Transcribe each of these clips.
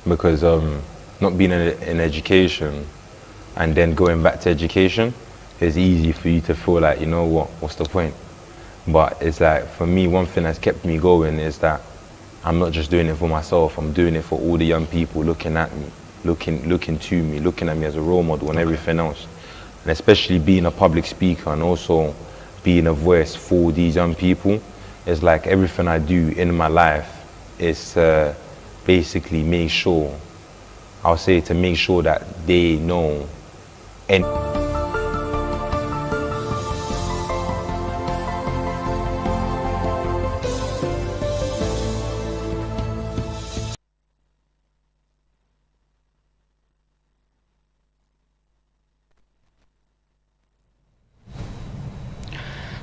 because not being in education and then going back to education, it's easy for you to feel like, you know what, what's the point? But it's like, for me, one thing that's kept me going is that I'm not just doing it for myself, I'm doing it for all the young people looking at me, looking to me, looking at me as a role model and everything else. And especially being a public speaker and also being a voice for these young people, it's like everything I do in my life is to basically make sure, I'll say to make sure that they know. And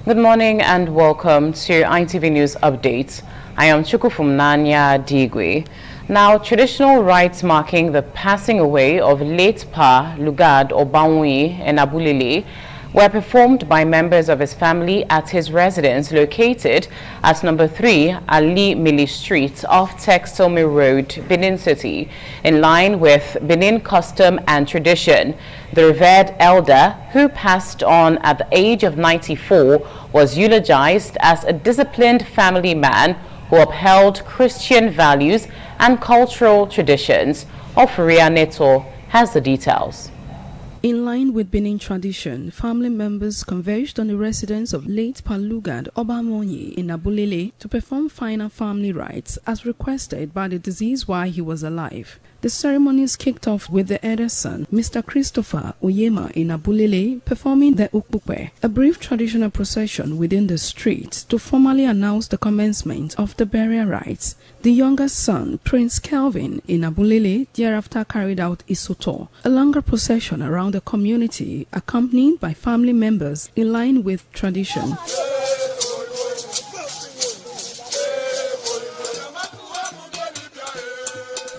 Good morning and welcome to ITV News Updates. I am Chukufumnanya Digwe. Now, traditional rites marking the passing away of late Pa Lugard Obanwi and Abulile were performed by members of his family at his residence located at number 3 Ali Mili Street off Textile Mill Road, Benin City, in line with Benin custom and tradition. The revered elder, who passed on at the age of 94, was eulogized as a disciplined family man who upheld Christian values and cultural traditions. Ofuria Neto has the details. In line with Benin tradition, family members converged on the residence of late Pa Lugard Obamonyi in Abulile to perform final family rites as requested by the deceased while he was alive. The ceremonies kicked off with the elder's son, Mr. Christopher Oyema in Abulile, performing the Ukpukwe, a brief traditional procession within the streets to formally announce the commencement of the burial rites. The younger son, Prince Kelvin in Abulile, thereafter carried out Isoto, a longer procession around the community accompanied by family members in line with tradition.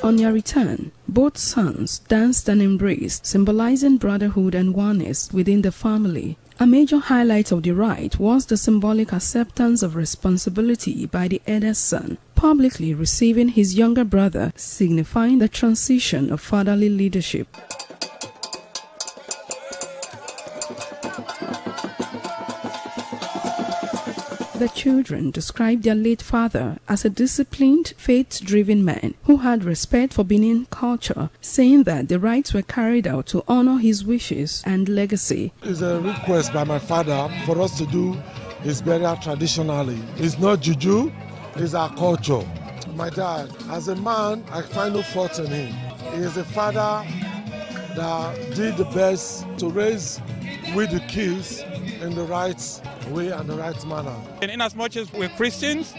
On their return, both sons danced and embraced, symbolizing brotherhood and oneness within the family. A major highlight of the rite was the symbolic acceptance of responsibility by the elder's son, publicly receiving his younger brother, signifying the transition of fatherly leadership. The children described their late father as a disciplined, faith-driven man who had respect for Benin culture, saying that the rites were carried out to honor his wishes and legacy. It's a request by my father for us to do his burial traditionally. It's not juju, it's our culture. My dad, as a man, I find no fault in him. He is a father that did the best to raise with the kids in the right way and the right manner. And in as much as we're Christians,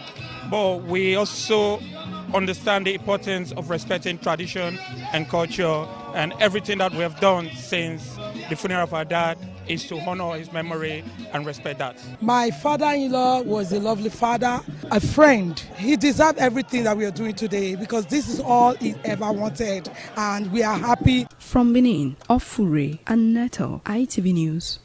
but we also understand the importance of respecting tradition and culture, and everything that we have done since the funeral of our dad is to honor his memory and respect that. My father-in-law was a lovely father, a friend. He deserved everything that we are doing today because this is all he ever wanted, and we are happy. From Benin, Ofure and Neto, ITV News.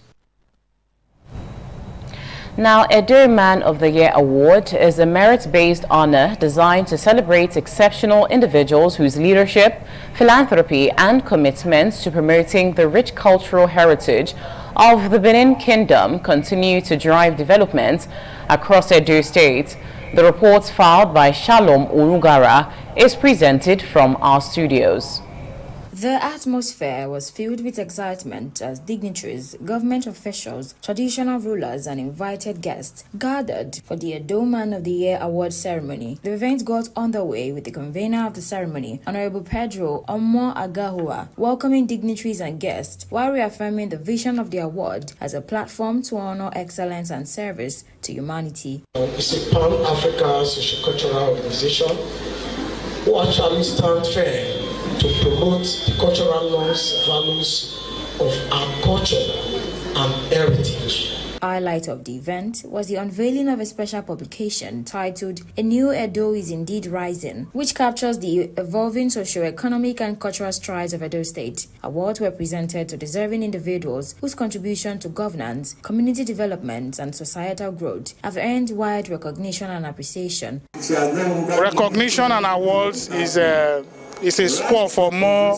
Now, Edo Man of the Year Award is a merit-based honor designed to celebrate exceptional individuals whose leadership, philanthropy, and commitments to promoting the rich cultural heritage of the Benin Kingdom continue to drive development across Edo State. The report filed by Shalom Urugara is presented from our studios. The atmosphere was filled with excitement as dignitaries, government officials, traditional rulers, and invited guests gathered for the Edo Man of the Year award ceremony. The event got underway with the convener of the ceremony, Honorable Pedro Omo Agahua, welcoming dignitaries and guests while reaffirming the vision of the award as a platform to honor excellence and service to humanity. It's a Pan-African socio-cultural organization who actually stand fair to promote the cultural norms, values of our culture and heritage. Highlight of the event was the unveiling of a special publication titled A New Edo is Indeed Rising, which captures the evolving socio-economic and cultural strides of Edo State. Awards were presented to deserving individuals whose contribution to governance, community development, and societal growth have earned wide recognition and appreciation. Recognition and awards is it's a spur for more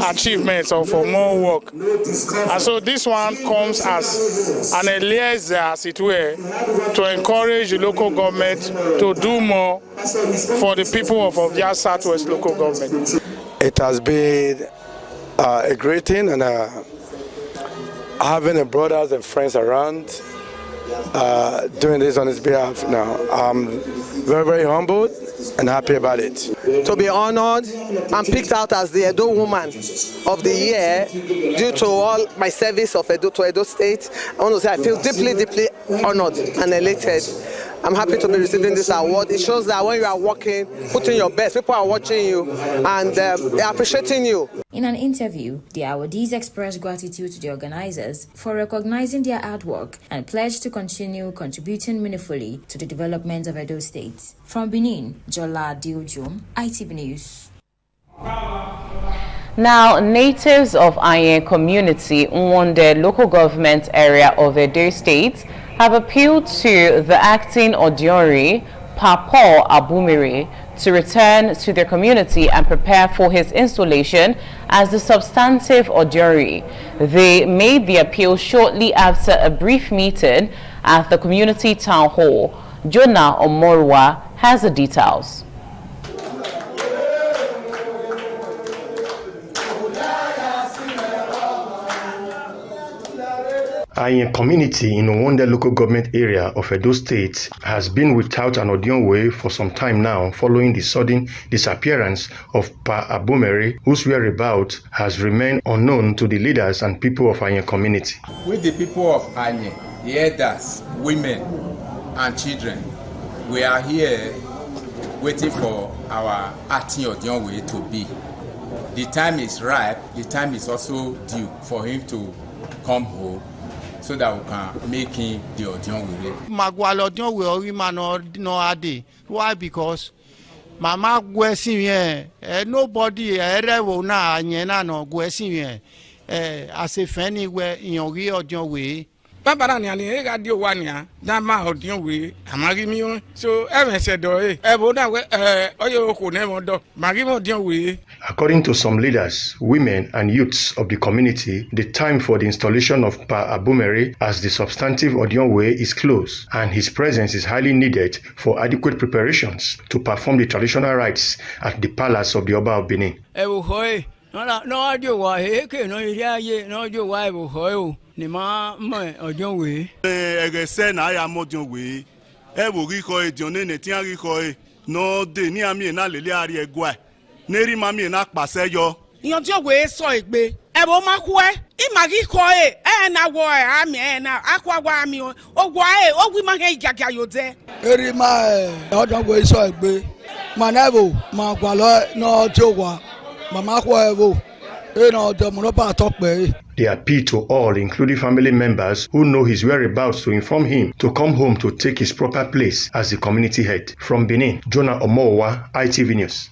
achievements or for more work. And so this one comes as an elixir, as it were, to encourage the local government to do more for the people of Ovia Southwest local government. It has been a great thing, and having brothers and friends around doing this on his behalf now. I'm very, very humbled and happy about it. To be honored and picked out as the Edo Woman of the Year due to all my service of Edo State, I want to say I feel deeply, deeply honored and elated. I'm happy to be receiving this award. It shows that when you are working, putting your best, people are watching you and they're appreciating you. In an interview, the awardees expressed gratitude to the organizers for recognizing their artwork and pledged to continue contributing meaningfully to the development of Edo State. From Benin, Jola Diojum, ITV News. Now, natives of Ayen community in the local government area of Edo State have appealed to the acting Odiori, Paul Abumiri, to return to their community and prepare for his installation as the substantive Odiori. They made the appeal shortly after a brief meeting at the community town hall. Jonah Omorwa has the details. Ayen community in Owonde local government area of Edo State has been without an Odionwe for some time now following the sudden disappearance of Pa Abumeri, whose whereabouts has remained unknown to the leaders and people of Ayen community. With the people of Ayen, the elders, women and children, we are here waiting for our Atin Odionwe to be. The time is ripe, the time is also due for him to come home, so that we can make him the Odionwe. Magwalo Odionwe Orima no ade. Why? Because Mama Gwesin here, nobody erewo na anyena no Gwesin here. As a fanny where in your Odionwe. Baba ni ani ga di owania na ma Odionwe amagimi so even said ebo na oyo ko ne mo do magimi Odionwe. According to some leaders, women and youths of the community, the time for the installation of Pa Abumeri as the substantive Odionwe is close, and his presence is highly needed for adequate preparations to perform the traditional rites at the palace of the Oba of Benin. Neri mami na pase yo. Iyanti we so egbe. Ebo maku imagi ko na wo ami na akwa wa ami o wo ogwi ma he gaga yo de. Eri ma Odionwe so egbe. Manebo ma gwa lo no jowa. Mama ko ebo. No de mo pa tope. They appeal to all, including family members who know his whereabouts, to inform him to come home to take his proper place as the community head. From Benin, Jonah Omowa, ITV News.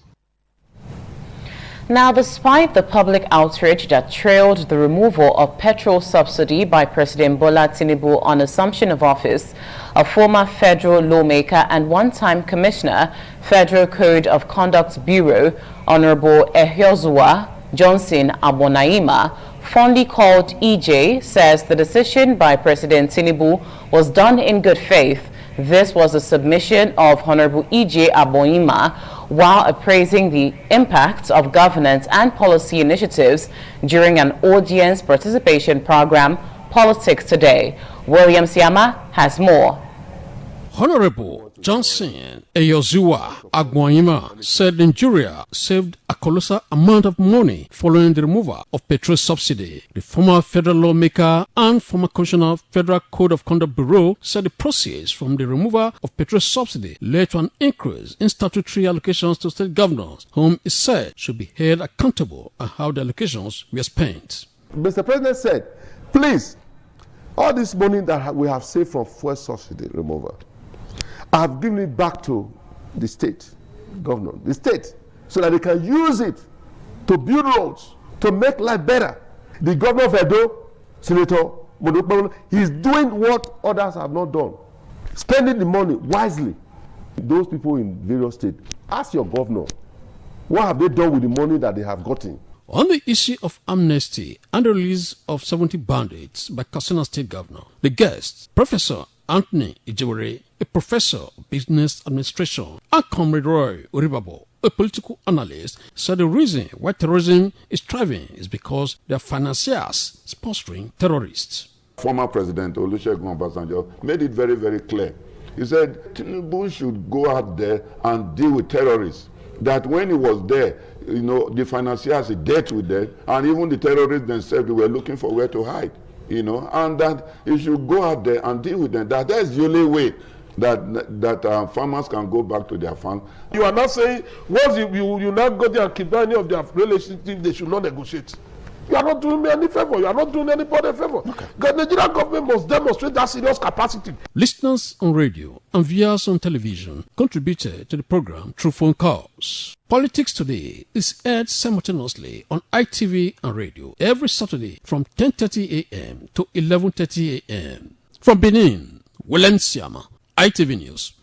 Now, despite the public outrage that trailed the removal of petrol subsidy by President Bola Tinubu on assumption of office, a former federal lawmaker and one-time commissioner, Federal Code of Conduct Bureau, Honorable Ehiozua Johnson Abonaima, fondly called EJ, says the decision by President Tinubu was done in good faith. This was a submission of Honorable EJ Abonaima while appraising the impact of governance and policy initiatives during an audience participation program, Politics Today. William Siama has more. Honorable Johnson Ehiozua Abonaima said Nigeria saved a colossal amount of money following the removal of petrol subsidy. The former federal lawmaker and former commissioner of Federal Code of Conduct Bureau said the proceeds from the removal of petrol subsidy led to an increase in statutory allocations to state governors, whom he said should be held accountable on how the allocations were spent. Mr. President said, please, all this money that we have saved from fuel subsidy removal, I have given it back to the state governor, the state, so that they can use it to build roads, to make life better. The governor of Edo, Senator Modokpolo, he's doing what others have not done, spending the money wisely. Those people in various states Ask your governor, what have they done with the money that they have gotten? On the issue of amnesty and the release of 70 bandits by Katsina State Governor, the guest, Professor Anthony Ijewere, a professor of business administration, and Comrade Roy Uribabo, a political analyst, said the reason why terrorism is thriving is because they are financiers sponsoring terrorists. Former President Olusegun Obasanjo made it very, very clear. He said Tinubu should go out there and deal with terrorists. That when he was there, you know, the financiers dealt with them, and even the terrorists themselves, they were looking for where to hide, you know, and that he should go out there and deal with them. That's the only way that farmers can go back to their farms. You are not saying once you now go there and keep any of their relationships, they should not negotiate. You are not doing me any favor. You are not doing anybody a favor. Okay. The Nigerian government must demonstrate that serious capacity. Listeners on radio and viewers on television contributed to the program through phone calls. Politics Today is aired simultaneously on ITV and radio every Saturday from 10:30 a.m. to 11:30 a.m. From Benin, Willen Siama, ITV News.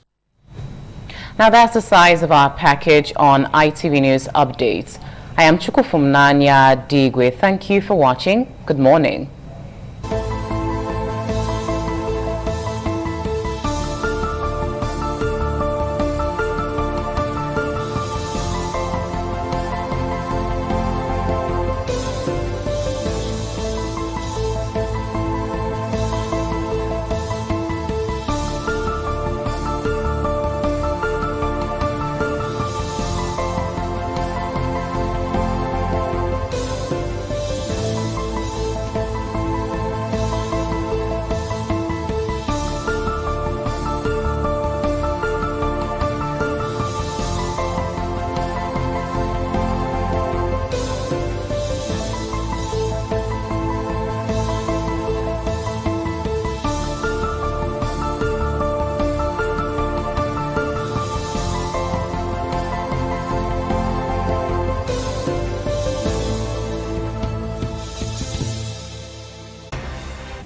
Now that's the size of our package on ITV News Updates. I am Chukufumnanya Digwe. Thank you for watching. Good morning.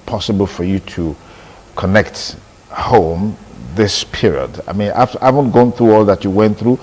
Possible for you to connect home this period? I mean, I haven't gone through all that you went through,